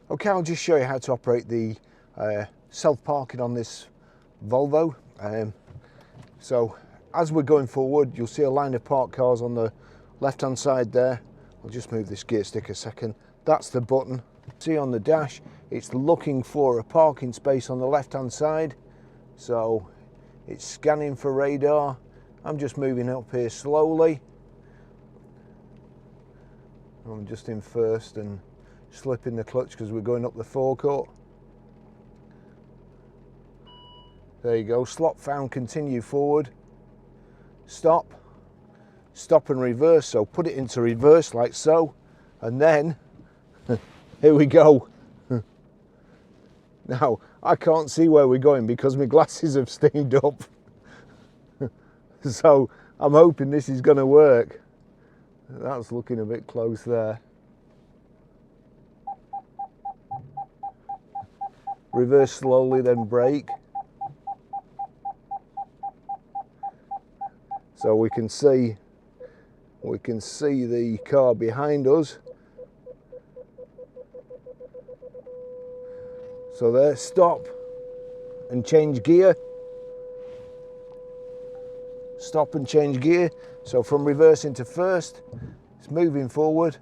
Okay, I'll just show you how to operate the self-parking on this Volvo. So as we're going forward, you'll see a line of parked cars on the left hand side there. I'll just move this gear stick a second. That's the button. See on the dash, it's looking for a parking space on the left hand side. So it's scanning for radar. I'm just moving up here slowly. I'm just in first and slipping the clutch because we're going up the forecourt. There you go, slot found, continue forward. Stop, stop and reverse, so put it into reverse like so, and then, here we go. Now, I can't see where we're going because my glasses have steamed up. So, I'm hoping this is going to work. That's looking a bit close there. Reverse slowly, then brake. So we can see the car behind us. So there, stop and change gear. Stop and change gear. So from reverse into first, it's moving forward.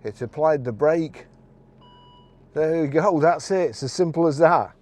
It's applied the brake. There we go, that's it, it's as simple as that.